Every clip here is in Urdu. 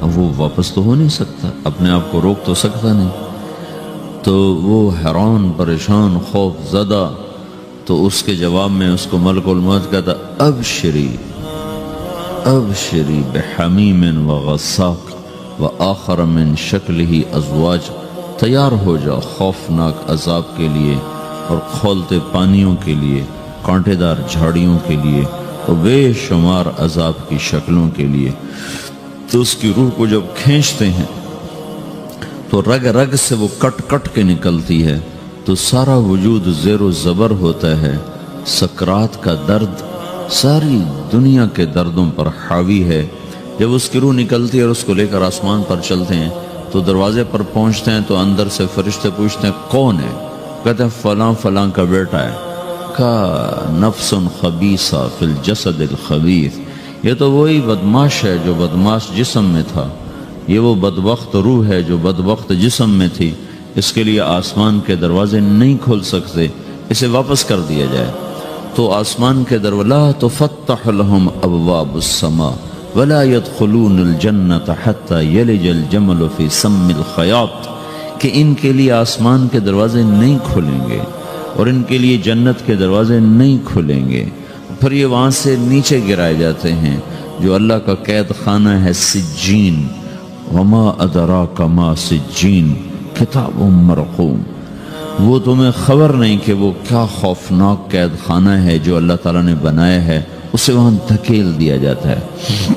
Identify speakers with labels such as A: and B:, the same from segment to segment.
A: اب وہ واپس تو ہو نہیں سکتا، اپنے آپ کو روک تو سکتا نہیں، تو وہ حیران پریشان خوف زدہ، تو اس کے جواب میں اس کو ملک الموت کہتا ابشری ابشری بحمیم وغساق وآخر من شکلہ ازواج، تیار ہو جا خوفناک عذاب کے لیے اور کھولتے پانیوں کے لیے، کانٹے دار جھاڑیوں کے لیے اور بے شمار عذاب کی شکلوں کے لیے۔ تو اس کی روح کو جب کھینچتے ہیں تو رگ رگ سے وہ کٹ کٹ کے نکلتی ہے، تو سارا وجود زیر و زبر ہوتا ہے، سکرات کا درد ساری دنیا کے دردوں پر حاوی ہے۔ جب اس کی روح نکلتی ہے اور اس کو لے کر آسمان پر چلتے ہیں تو دروازے پر پہنچتے ہیں تو اندر سے فرشتے پوچھتے ہیں کون ہے؟ کہتے ہیں فلاں فلاں کا بیٹا ہے۔ کہا نفس خبیثہ فی الجسد الخبیث، یہ تو وہی بدماش ہے جو بدماش جسم میں تھا، یہ وہ بدبخت روح ہے جو بدبخت جسم میں تھی، اس کے لیے آسمان کے دروازے نہیں کھول سکتے، اسے واپس کر دیا جائے۔ تو آسمان کے دروازے لا تفتح لهم ابواب السماء ولا يدخلون الجنة حتى يلج الجمل في سم الخياط، کہ ان کے لیے آسمان کے دروازے نہیں کھلیں گے اور ان کے لیے جنت کے دروازے نہیں کھلیں گے، پھر یہ وہاں سے نیچے گرائے جاتے ہیں جو اللہ کا قید خانہ ہے سجین۔ وما ادراک ما سجین کتاب مرقوم، وہ تمہیں خبر نہیں کہ وہ کیا خوفناک قید خانہ ہے جو اللہ تعالیٰ نے بنایا ہے، اسے وہاں دھکیل دیا جاتا ہے۔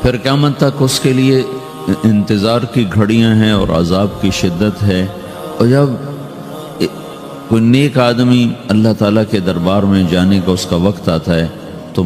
A: پھر قیامت تک اس کے لیے انتظار کی گھڑیاں ہیں اور عذاب کی شدت ہے۔ اور جب کوئی نیک آدمی اللہ تعالیٰ کے دربار میں جانے کا اس کا وقت آتا ہے تو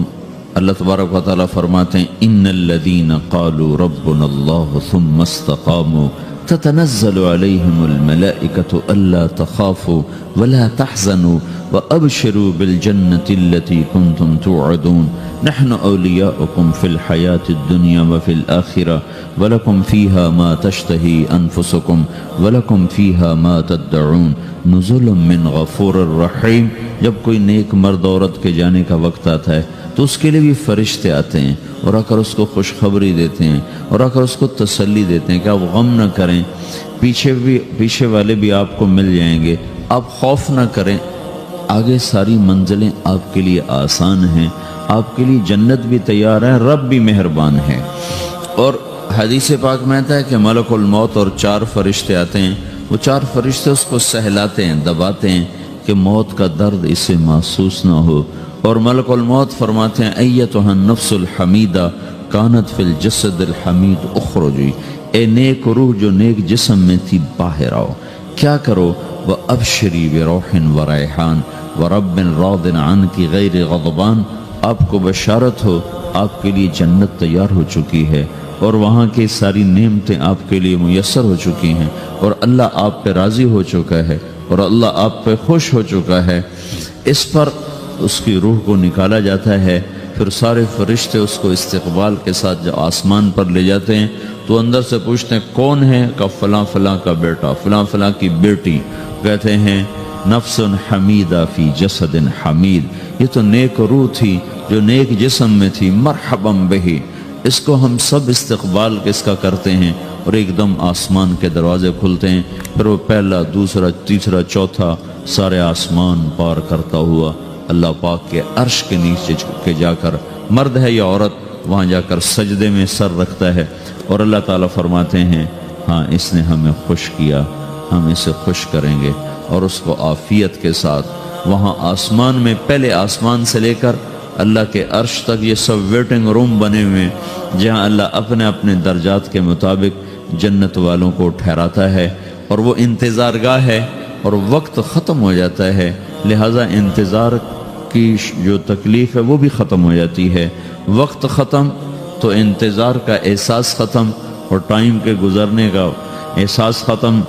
A: اللہ تبارک و تعالیٰ فرماتے ہیں ان الذین قالوا ربنا اللہ ثم استقاموا تتنزل علیہم الملائکۃ الا تخافوا ولا تحزنوا وابشروا بالجنة التي كنتم توعدون نحن اولیاؤکم فی الحیاة الدنیا وفی الآخرة ولکم فیہا ما تشتہی انفسکم ولکم فیہا ما تدعون نزل من غفور الرحیم۔ جب کوئی نیک مرد عورت کے جانے کا وقت آتا ہے تو اس کے لیے بھی فرشتے آتے ہیں اور آ کر اس کو خوشخبری دیتے ہیں اور آ کر اس کو تسلی دیتے ہیں کہ آپ غم نہ کریں، پیچھے والے بھی آپ کو مل جائیں گے، آپ خوف نہ کریں، آگے ساری منزلیں آپ کے لیے آسان ہیں، آپ کے لیے جنت بھی تیار ہے، رب بھی مہربان ہے۔ اور حدیث پاک میں آتا ہے کہ ملک الموت اور 4 فرشتے آتے ہیں، وہ 4 فرشتے اس کو سہلاتے ہیں، دباتے ہیں کہ موت کا درد اسے محسوس نہ ہو۔ اور ملک الموت فرماتے ہیں ایتھا النفس الحمیدہ کانت فی الجسد الحمید اخرجی، اے نیک روح جو نیک جسم میں تھی باہر آؤ، کیا کرو؟ وَأَبْشِرِي بِرَوْحٍ وَرَيْحَانٍ وَرَبٍّ رَاضٍ عَنْكِ غَيْرِ غَضْبَانٍ، آپ کو بشارت ہو آپ کے لیے جنت تیار ہو چکی ہے اور وہاں کی ساری نعمتیں آپ کے لیے میسر ہو چکی ہیں اور اللہ آپ پہ راضی ہو چکا ہے اور اللہ آپ پہ خوش ہو چکا ہے۔ اس پر اس کی روح کو نکالا جاتا ہے، پھر سارے فرشتے اس کو استقبال کے ساتھ جب آسمان پر لے جاتے ہیں تو اندر سے پوچھتے ہیں کون ہے؟ کہ فلاں فلاں کا بیٹا، فلاں فلاں کی بیٹی۔ کہتے ہیں نفس حمیدہ فی جسد حمید، یہ تو نیک روح تھی جو نیک جسم میں تھی، مرحبا بہی، اس کو ہم سب استقبال کس کا کرتے ہیں۔ اور ایک دم آسمان کے دروازے کھلتے ہیں، پھر وہ پہلا دوسرا تیسرا چوتھا سارے آسمان پار کرتا ہوا اللہ پاک کے عرش کے نیچے کے جا کر، مرد ہے یا عورت، وہاں جا کر سجدے میں سر رکھتا ہے اور اللہ تعالیٰ فرماتے ہیں ہاں اس نے ہمیں خوش کیا، ہم اسے خوش کریں گے، اور اس کو عافیت کے ساتھ وہاں آسمان میں، پہلے آسمان سے لے کر اللہ کے عرش تک یہ سب ویٹنگ روم بنے ہوئے جہاں اللہ اپنے اپنے درجات کے مطابق جنت والوں کو ٹھہراتا ہے، اور وہ انتظار گاہ ہے اور وقت ختم ہو جاتا ہے، لہٰذا انتظار کی جو تکلیف ہے وہ بھی ختم ہو جاتی ہے۔ وقت ختم تو انتظار کا احساس ختم اور ٹائم کے گزرنے کا احساس ختم۔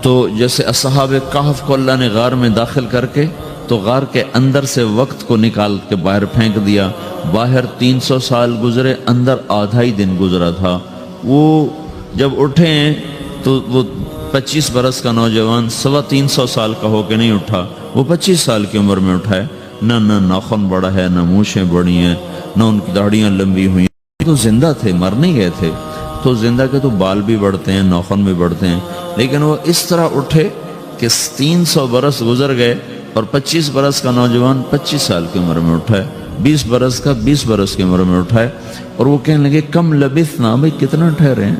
A: تو جیسے اصحاب کہف کو اللہ نے غار میں داخل کر کے تو غار کے اندر سے وقت کو نکال کے باہر پھینک دیا، باہر 300 سال گزرے، اندر آدھا ہی دن گزرا تھا۔ وہ جب اٹھے ہیں تو وہ 25 برس کا نوجوان 325 سال کا ہو کے نہیں اٹھا، وہ 25 سال کی عمر میں اٹھا ہے، نہ ناخن بڑا ہے، نہ مونچھیں بڑی ہیں، نہ ان کی داڑیاں لمبی ہوئی ہیں، تو زندہ تھے، مر نہیں گئے تھے، تو زندہ کے تو بال بھی بڑھتے ہیں، ناخن بھی بڑھتے ہیں، لیکن وہ اس طرح اٹھے کہ 300 برس گزر گئے اور 25 برس کا نوجوان 25 سال کی عمر میں اٹھا ہے، 20 برس کا 20 برس کی عمر میں اٹھا ہے، اور وہ کہنے لگے کم لبثنا، بھئی کتنا ٹھہرے ہیں،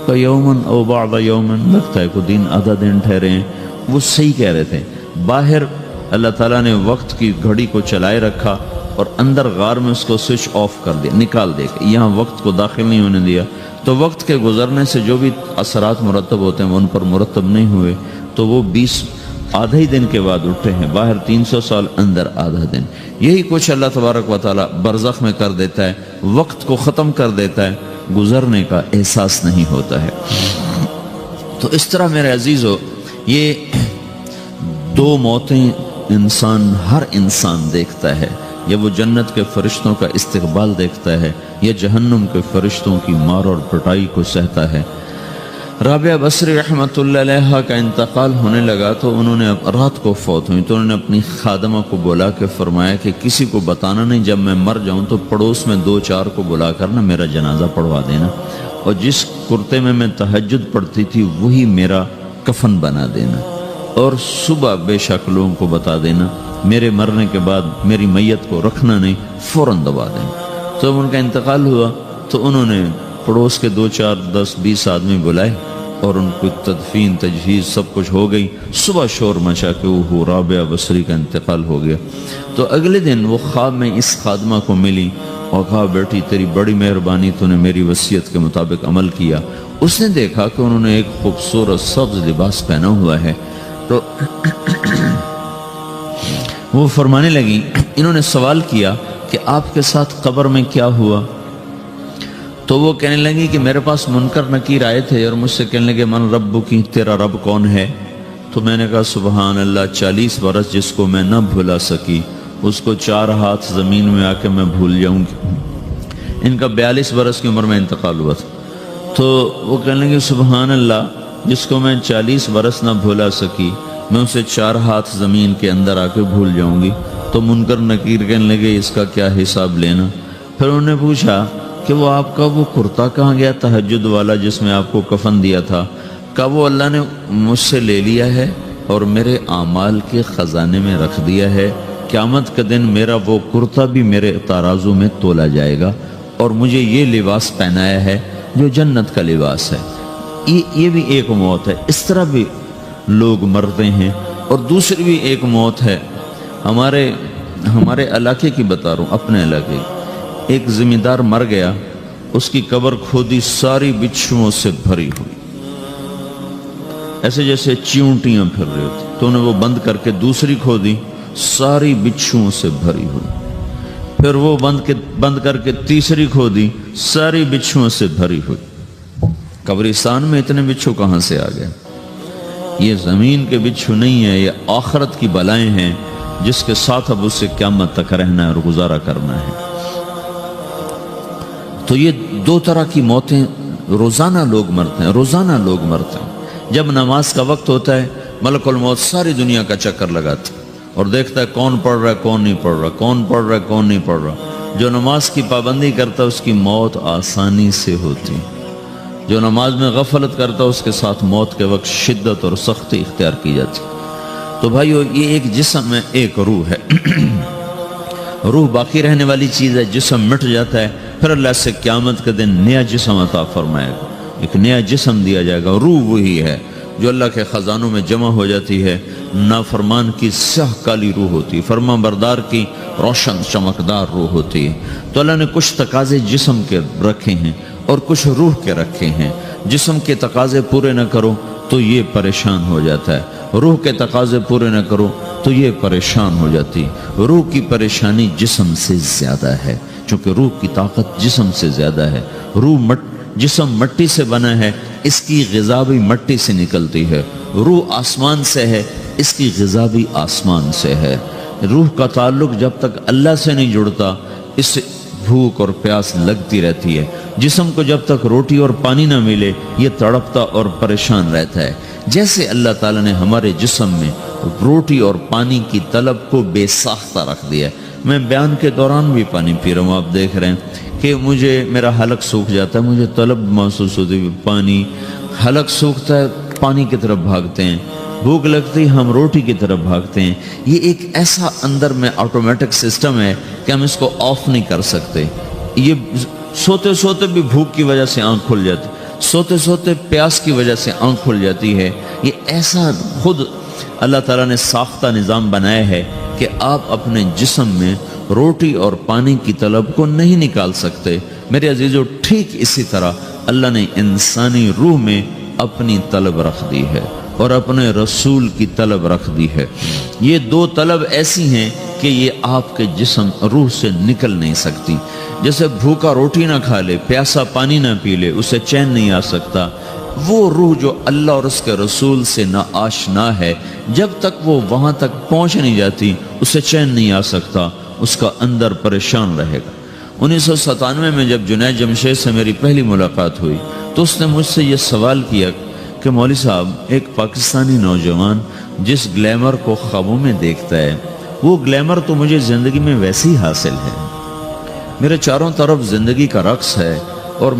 A: کہ یومن او بعض یومن، لگتا ہے کوئی دن آدھا دن ٹھہرے ہیں۔ وہ صحیح کہہ رہے تھے۔ باہر اللہ تعالیٰ نے وقت کی گھڑی کو چلائے رکھا اور اندر غار میں اس کو سوئچ آف کر دیا، نکال دے، یہاں وقت کو داخل نہیں ہونے دیا، تو وقت کے گزرنے سے جو بھی اثرات مرتب ہوتے ہیں وہ ان پر مرتب نہیں ہوئے، تو وہ 20 آدھا ہی دن کے بعد اٹھے ہیں، باہر 300 سال، اندر آدھا دن۔ یہی کچھ اللہ تبارک و تعالیٰ برزخ میں کر دیتا ہے، وقت کو ختم کر دیتا ہے، گزرنے کا احساس نہیں ہوتا ہے۔ تو اس طرح میرے عزیزو، یہ دو موتیں ہر انسان دیکھتا ہے، یا وہ جنت کے فرشتوں کا استقبال دیکھتا ہے، یا جہنم کے فرشتوں کی مار اور پٹائی کو سہتا ہے۔ رابعہ بصری رحمۃ اللہ علیہ کا انتقال ہونے لگا تو انہوں نے رات کو فوت ہوئی، تو انہوں نے اپنی خادمہ کو بلا کے فرمایا کہ کسی کو بتانا نہیں، جب میں مر جاؤں تو پڑوس میں 2-4 کو بلا کر نا میرا جنازہ پڑھوا دینا، اور جس کرتے میں تہجد پڑھتی تھی وہی میرا کفن بنا دینا، اور صبح بے شک لوگوں کو بتا دینا، میرے مرنے کے بعد میری میت کو رکھنا نہیں، فوراً دبا دینا۔ تو جب ان کا انتقال ہوا تو انہوں نے پڑوس کے 2-4-10-20 آدمی بلائے اور ان کو تدفین تجہیز سب کچھ ہو گئی۔ صبح شور مچا کہ وہ رابعہ بصری کا انتقال ہو گیا۔ تو اگلے دن وہ خواب میں اس خادمہ کو ملی اور کہا بیٹی تیری بڑی مہربانی، تو نے میری وصیت کے مطابق عمل کیا۔ اس نے دیکھا کہ انہوں نے ایک خوبصورت سبز لباس پہنا ہوا ہے، تو وہ فرمانے لگی، انہوں نے سوال کیا کہ آپ کے ساتھ قبر میں کیا ہوا؟ تو وہ کہنے لگی کہ میرے پاس منکر نکیر آئے تھے اور مجھ سے کہنے لگے من رب کی، تیرا رب کون ہے؟ تو میں نے کہا سبحان اللہ، 40 برس جس کو میں نہ بھلا سکی اس کو 4 ہاتھ زمین میں آ کے میں بھول جاؤں گی۔ ان کا 42 برس کی عمر میں انتقال ہوا تھا۔ تو وہ کہنے لگے سبحان اللہ، جس کو میں 40 برس نہ بھولا سکی میں اسے 4 ہاتھ زمین کے اندر آ کے بھول جاؤں گی۔ تو منکر نکیر کہنے لگے اس کا کیا حساب لینا؟ پھر انہوں نے پوچھا کہ وہ آپ کا وہ کرتا کہاں گیا تہجد والا جس میں آپ کو کفن دیا تھا؟ کہا وہ اللہ نے مجھ سے لے لیا ہے اور میرے اعمال کے خزانے میں رکھ دیا ہے، قیامت کا دن میرا وہ کرتا بھی میرے ترازو میں تولا جائے گا، اور مجھے یہ لباس پہنایا ہے جو جنت کا لباس ہے۔ یہ بھی ایک موت ہے، اس طرح بھی لوگ مرتے ہیں۔ اور دوسری بھی ایک موت ہے، ہمارے علاقے کی بتا رہا ہوں، اپنے علاقے کی۔ ایک زمیندار مر گیا، اس کی قبر کھودی، ساری بچھوؤں سے بھری ہوئی، ایسے جیسے چیونٹیاں پھر رہی ہوتی، تو انہیں وہ بند کر کے دوسری کھودی، ساری بچھوؤں سے بھری ہوئی، پھر وہ بند کر کے تیسری کھودی، ساری بچھوؤں سے بھری ہوئی۔ قبرستان میں اتنے بچھو کہاں سے آ گئے؟ یہ زمین کے بچھو نہیں ہے، یہ آخرت کی بلائیں ہیں جس کے ساتھ اب اس سے قیامت تک رہنا ہے اور گزارا کرنا ہے۔ تو یہ 2 طرح کی موتیں روزانہ لوگ مرتے ہیں، روزانہ لوگ مرتے ہیں۔ جب نماز کا وقت ہوتا ہے ملک الموت ساری دنیا کا چکر لگاتا ہے اور دیکھتا ہے کون پڑھ رہا ہے کون نہیں پڑھ رہا، کون پڑھ رہا ہے کون نہیں پڑھ رہا۔ جو نماز کی پابندی کرتا ہے اس کی موت آسانی سے ہوتی، جو نماز میں غفلت کرتا ہے اس کے ساتھ موت کے وقت شدت اور سختی اختیار کی جاتی۔ تو بھائیو، یہ ایک جسم ہے، ایک روح ہے۔ روح باقی رہنے والی چیز ہے، جسم مٹ جاتا ہے، پھر اللہ سے قیامت کے دن نیا جسم عطا فرمائے گا، ایک نیا جسم دیا جائے گا۔ روح وہی ہے جو اللہ کے خزانوں میں جمع ہو جاتی ہے۔ نافرمان کی سیاہ کالی روح ہوتی ہے، فرما بردار کی روشن چمکدار روح ہوتی ہے۔ تو اللہ نے کچھ تقاضے جسم کے رکھے ہیں اور کچھ روح کے رکھے ہیں۔ جسم کے تقاضے پورے نہ کرو تو یہ پریشان ہو جاتا ہے، روح کے تقاضے پورے نہ کرو تو یہ پریشان ہو جاتی ہے۔ روح کی پریشانی جسم سے زیادہ ہے، چونکہ روح کی طاقت جسم سے زیادہ ہے۔ جسم مٹی سے بنا ہے، اس کی غذا بھی مٹی سے نکلتی ہے۔ روح آسمان سے ہے، اس کی غذا بھی آسمان سے ہے۔ روح کا تعلق جب تک اللہ سے نہیں جڑتا اس سے بھوک اور پیاس لگتی رہتی ہے۔ جسم کو جب تک روٹی اور پانی نہ ملے یہ تڑپتا اور پریشان رہتا ہے۔ جیسے اللہ تعالیٰ نے ہمارے جسم میں روٹی اور پانی کی طلب کو بے ساختہ رکھ دیا ہے۔ میں بیان کے دوران بھی پانی پی رہا ہوں، آپ دیکھ رہے ہیں کہ مجھے میرا حلق سوکھ جاتا ہے، مجھے طلب محسوس ہوتی ہے پانی، حلق سوکھتا ہے پانی کی طرف بھاگتے ہیں، بھوک لگتی ہم روٹی کی طرف بھاگتے ہیں۔ یہ ایک ایسا اندر میں آٹومیٹک سسٹم ہے کہ ہم اس کو آف نہیں کر سکتے۔ یہ سوتے سوتے بھی بھوک کی وجہ سے آنکھ کھل جاتی، سوتے سوتے پیاس کی وجہ سے آنکھ کھل جاتی ہے۔ یہ ایسا خود اللہ تعالیٰ نے ساختہ نظام بنایا ہے کہ آپ اپنے جسم میں روٹی اور پانی کی طلب کو نہیں نکال سکتے۔ میرے عزیزو، ٹھیک اسی طرح اللہ نے انسانی روح میں اپنی طلب رکھ دی ہے اور اپنے رسول کی طلب رکھ دی ہے۔ یہ دو طلب ایسی ہیں کہ یہ آپ کے جسم روح سے نکل نہیں سکتی۔ جیسے بھوکا روٹی نہ کھا لے، پیاسا پانی نہ پی لے، اسے چین نہیں آ سکتا۔ وہ روح جو اللہ اور اس کے رسول سے نا آشنا ہے، جب تک وہ وہاں تک پہنچ نہیں جاتی اسے چین نہیں آ سکتا، اس کا اندر پریشان رہے گا۔ 1997 میں جب جنید جمشید سے میری پہلی ملاقات ہوئی تو اس نے مجھ سے یہ سوال کیا کہ مولوی صاحب، ایک پاکستانی نوجوان جس گلیمر کو خوابوں میں دیکھتا ہے، وہ گلیمر تو مجھے زندگی میں ویسے ہی حاصل ہے۔ میرے چاروں طرف زندگی کا رقص ہے اور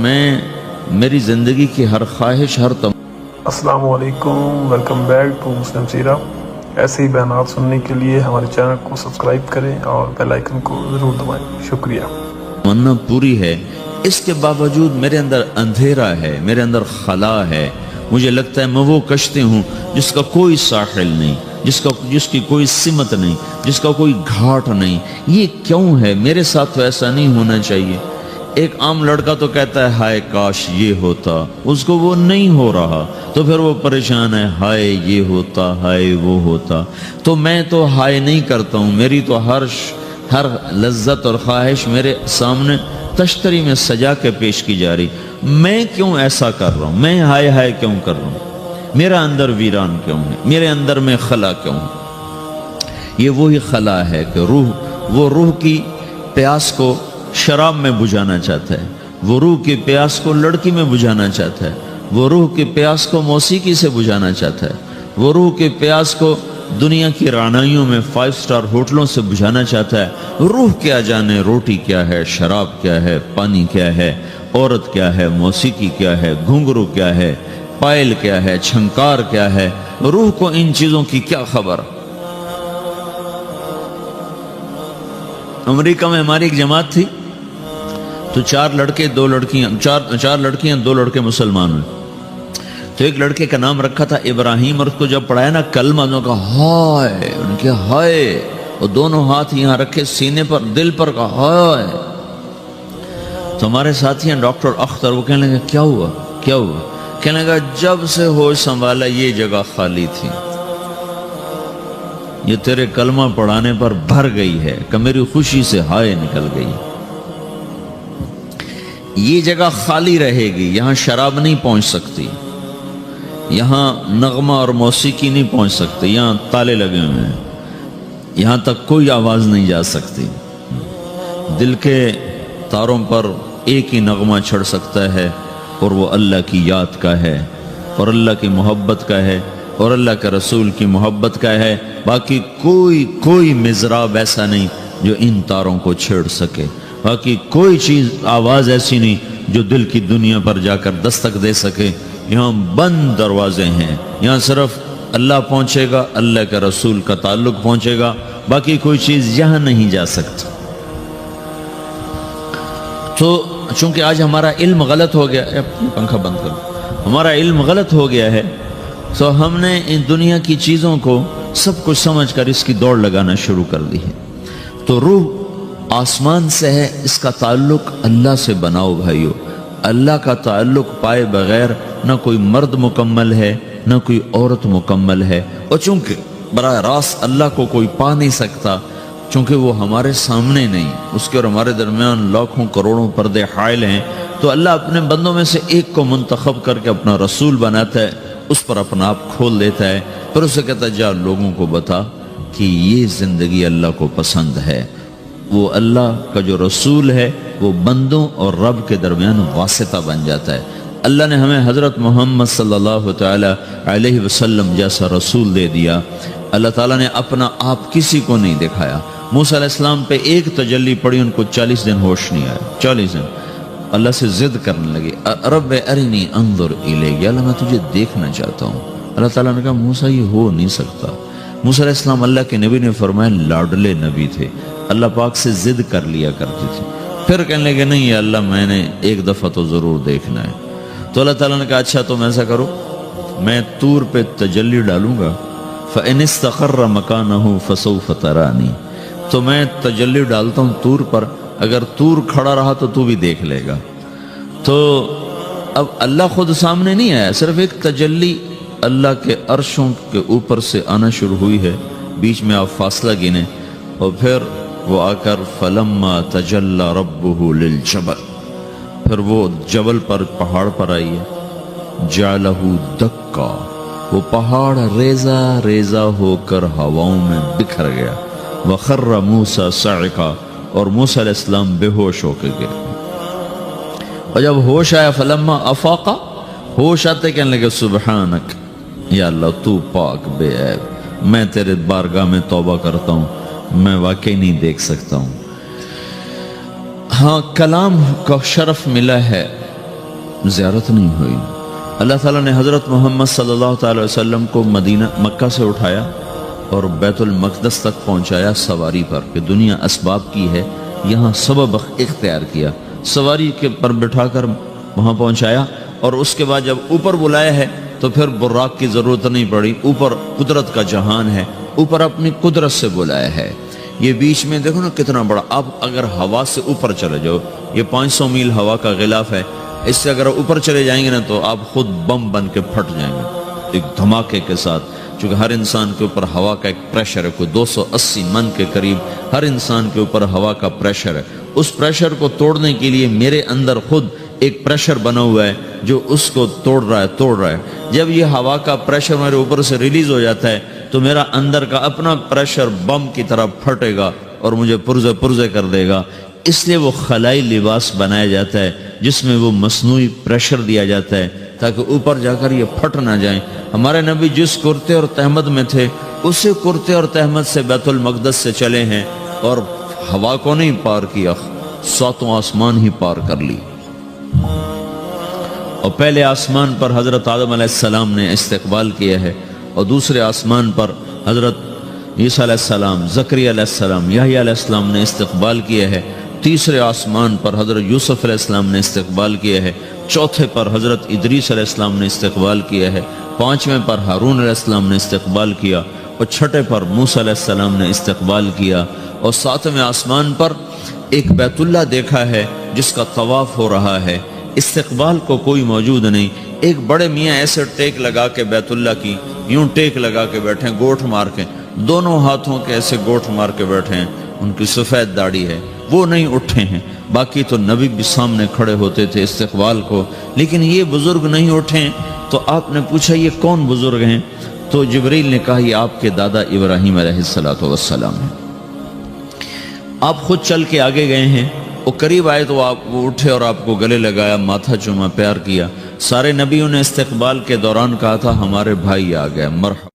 A: میری زندگی کی ہر خواہش، ہر
B: السلام علیکم، ویلکم بیک ٹو مسلم سیرہ۔ ایسے ہی بیانات سننے کے لیے ہمارے چینل کو سبسکرائب کریں اور بیل آئیکن کو ضرور دبائیں۔ شکریہ۔
A: تمنا پوری ہے، اس کے باوجود میرے اندر اندھیرا ہے، میرے اندر خلا ہے۔ مجھے لگتا ہے میں وہ کشتی ہوں جس کا کوئی ساحل نہیں، جس کی کوئی سمت نہیں، جس کا کوئی گھاٹ نہیں۔ یہ کیوں ہے؟ میرے ساتھ تو ایسا نہیں ہونا چاہیے۔ ایک عام لڑکا تو کہتا ہے ہائے کاش یہ ہوتا، اس کو وہ نہیں ہو رہا تو پھر وہ پریشان ہے، ہائے یہ ہوتا، ہائے وہ ہوتا۔ تو میں تو ہائے نہیں کرتا ہوں، میری تو ہر لذت اور خواہش میرے سامنے تشتری میں سجا کے پیش کی جا رہی۔ میں کیوں ایسا کر رہا ہوں؟ میں ہائے ہائے کیوں کر رہا ہوں؟ میرا اندر ویران کیوں ہے؟ میرے اندر میں خلا کیوں ہے؟ یہ وہی خلا ہے کہ وہ روح کی پیاس کو شراب میں بجھانا چاہتا ہے، وہ روح کی پیاس کو لڑکی میں بجھانا چاہتا ہے، وہ روح کی پیاس کو موسیقی سے بجھانا چاہتا ہے، وہ روح کی پیاس کو دنیا کی رعنائیوں میں 5 سٹار ہوٹلوں سے بجھانا چاہتا ہے۔ روح کیا جانے روٹی کیا ہے، شراب کیا ہے، پانی کیا ہے، عورت کیا ہے، موسیقی کیا ہے، گھنگرو کیا ہے، پائل کیا ہے، چھنکار کیا ہے۔ روح کو ان چیزوں کی کیا خبر؟ امریکہ میں ہماری ایک جماعت تھی تو 4 لڑکے 2 لڑکیاں، 4 لڑکیاں 2 لڑکے مسلمان ہوئے۔ تو ایک لڑکے کا نام رکھا تھا ابراہیم، اور اس کو جب پڑھایا نا کلمہ، انہوں نے کہا ہائے، ان کے ہائے، اور دونوں ہاتھ یہاں رکھے سینے پر، دل پر، کہا ہائے۔ تو ہمارے ساتھی ہیں ڈاکٹر اختر، وہ کہنے لگے کیا ہوا کیا ہوا؟ کہنے لگا جب سے ہوش سنبھالا یہ جگہ خالی تھی، یہ تیرے کلمہ پڑھانے پر بھر گئی ہے کہ میری خوشی سے ہائے نکل گئی۔ یہ جگہ خالی رہے گی، یہاں شراب نہیں پہنچ سکتی، یہاں نغمہ اور موسیقی نہیں پہنچ سکتے، یہاں تالے لگے ہوئے ہیں، یہاں تک کوئی آواز نہیں جا سکتی۔ دل کے تاروں پر ایک ہی نغمہ چڑھ سکتا ہے اور وہ اللہ کی یاد کا ہے اور اللہ کی محبت کا ہے اور اللہ کے رسول کی محبت کا ہے۔ باقی کوئی مضراب ایسا نہیں جو ان تاروں کو چھیڑ سکے، باقی کوئی چیز، آواز ایسی نہیں جو دل کی دنیا پر جا کر دستک دے سکے۔ یہاں بند دروازے ہیں، یہاں صرف اللہ پہنچے گا، اللہ کے رسول کا تعلق پہنچے گا، باقی کوئی چیز یہاں نہیں جا سکتی۔ تو چونکہ آج ہمارا علم غلط ہو گیا، پنکھا بند کرو، ہمارا علم غلط ہو گیا ہے، تو ہم نے ان دنیا کی چیزوں کو سب کچھ سمجھ کر اس کی دوڑ لگانا شروع کر دی ہے۔ تو روح آسمان سے ہے، اس کا تعلق اللہ سے بناؤ بھائیو۔ اللہ کا تعلق پائے بغیر نہ کوئی مرد مکمل ہے نہ کوئی عورت مکمل ہے، اور چونکہ براہ راست اللہ کو کوئی پا نہیں سکتا، چونکہ وہ ہمارے سامنے نہیں، اس کے اور ہمارے درمیان لاکھوں کروڑوں پردے حائل ہیں، تو اللہ اپنے بندوں میں سے ایک کو منتخب کر کے اپنا رسول بناتا ہے، اس پر اپنا آپ کھول دیتا ہے، پھر اسے کہتا ہے جا لوگوں کو بتا کہ یہ زندگی اللہ کو پسند ہے۔ وہ اللہ کا جو رسول ہے وہ بندوں اور رب کے درمیان واسطہ بن جاتا ہے۔ اللہ نے ہمیں حضرت محمد صلی اللہ تعالی علیہ وسلم جیسا رسول دے دیا۔ اللہ تعالیٰ نے اپنا آپ کسی کو نہیں دکھایا، موسیٰ علیہ السلام پہ ایک تجلی پڑی، ان کو 40 دن ہوش نہیں آیا، 40 دن اللہ سے ضد کرنے لگے، رب ارنی انظر الیک، یا اللہ میں تجھے دیکھنا چاہتا ہوں۔ اللہ تعالیٰ نے کہا موسیٰ یہ ہو نہیں سکتا۔ موسیٰ علیہ السلام اللہ کے نبی نے فرمایا لاڈلے نبی تھے، اللہ پاک سے ضد کر لیا کرتے تھے، پھر کہنے لگے نہیں یا اللہ میں نے ایک دفعہ تو ضرور دیکھنا ہے۔ تو اللہ تعالیٰ نے کہا اچھا تم ایسا کرو، میں طور پہ تجلی ڈالوں گا، فَإِنِ اسْتَقَرَّ مَكَانَهُ فَسَوْفَ تَرَانِي، تو میں تجلی ڈالتا ہوں طور پر، اگر طور کھڑا رہا تو بھی دیکھ لے گا۔ تو اب اللہ خود سامنے نہیں آیا، صرف ایک تجلی اللہ کے عرشوں کے اوپر سے آنا شروع ہوئی ہے، بیچ میں آپ فاصلہ گنے، اور پھر وہ آ کر فَلَمَّا تَجَلَّى رَبُّهُ لِلْجَبَلِ، پھر وہ جبل پر پہاڑ پر آئی ہے، جَعَلَهُ دَكَّا، وہ پہاڑ ریزہ ریزہ ہو کر ہواؤں میں بکھر گیا، وَخَرَّ مُوسَى صَعِقًا، اور موسیٰ علیہ السلام بے ہوش ہو کے گئے۔ اور جب ہوش آیا فلما افاقا، ہوش آتے کہنے لگے سبحانک، یا اللہ تو پاک بے عیب، میں تیرے بارگاہ میں توبہ کرتا ہوں، میں واقعی نہیں دیکھ سکتا ہوں۔ ہاں کلام کا شرف ملا ہے، زیارت نہیں ہوئی۔ اللہ تعالیٰ نے حضرت محمد صلی اللہ تعالی وسلم کو مکہ سے اٹھایا اور بیت المقدس تک پہنچایا سواری پر، کہ دنیا اسباب کی ہے، یہاں سبب اختیار کیا، سواری کے پر بٹھا کر وہاں پہنچایا، اور اس کے بعد جب اوپر بلایا ہے تو پھر براق کی ضرورت نہیں پڑی، اوپر قدرت کا جہان ہے، اوپر اپنی قدرت سے بلایا ہے۔ یہ بیچ میں دیکھو نا کتنا بڑا، آپ اگر ہوا سے اوپر چلے جاؤ، یہ 500 میل ہوا کا غلاف ہے، اس سے اگر اوپر چلے جائیں گے نا تو آپ خود بم بن کے پھٹ جائیں گے ایک دھماکے کے ساتھ، چونکہ ہر انسان کے اوپر ہوا کا ایک پریشر ہے، کوئی 280 من کے قریب ہر انسان کے اوپر ہوا کا پریشر ہے۔ اس پریشر کو توڑنے کے لیے میرے اندر خود ایک پریشر بنا ہوا ہے جو اس کو توڑ رہا ہے۔ جب یہ ہوا کا پریشر میرے اوپر سے ریلیز ہو جاتا ہے تو میرا اندر کا اپنا پریشر بم کی طرح پھٹے گا اور مجھے پرزے کر دے گا۔ اس لیے وہ خلائی لباس بنایا جاتا ہے جس میں وہ مصنوعی پریشر دیا جاتا ہے تاکہ اوپر جا کر یہ پھٹ نہ جائیں۔ ہمارے نبی جس کرتے اور تہمد میں تھے اسی کرتے اور تہمد سے بیت المقدس سے چلے ہیں اور ہوا کو نہیں پار کیا، 7 آسمان ہی پار کر لی۔ اور پہلے آسمان پر حضرت آدم علیہ السلام نے استقبال کیا ہے، اور دوسرے آسمان پر حضرت عیسیٰ علیہ السلام، زکریا علیہ السلام، یحییٰ علیہ السلام نے استقبال کیا ہے، تیسرے آسمان پر حضرت یوسف علیہ السلام نے استقبال کیا ہے، چوتھے پر حضرت ادریس علیہ السلام نے استقبال کیا ہے، 5ویں پر ہارون علیہ السلام نے استقبال کیا، اور 6 پر موسیٰ علیہ السلام نے استقبال کیا، اور 7ویں آسمان پر ایک بیت اللہ دیکھا ہے جس کا طواف ہو رہا ہے۔ استقبال کو کوئی موجود نہیں، ایک بڑے میاں ایسے ٹیک لگا کے بیت اللہ کی یوں ٹیک لگا کے بیٹھے ہیں، گوٹھ مار کے، دونوں ہاتھوں کے ایسے گوٹھ مار کے بیٹھے ہیں، ان کی سفید داڑھی ہے، وہ نہیں اٹھے ہیں۔ باقی تو نبی بھی سامنے کھڑے ہوتے تھے استقبال کو، لیکن یہ بزرگ نہیں اٹھے ہیں۔ تو آپ نے پوچھا یہ کون بزرگ ہیں؟ تو جبریل نے کہا یہ آپ کے دادا ابراہیم علیہ السلام ہیں۔ آپ خود چل کے آگے گئے ہیں، وہ قریب آئے تو آپ وہ اٹھے اور آپ کو گلے لگایا، ماتھا چوما، پیار کیا۔ سارے نبیوں نے استقبال کے دوران کہا تھا ہمارے بھائی آ گئے، مرحبا۔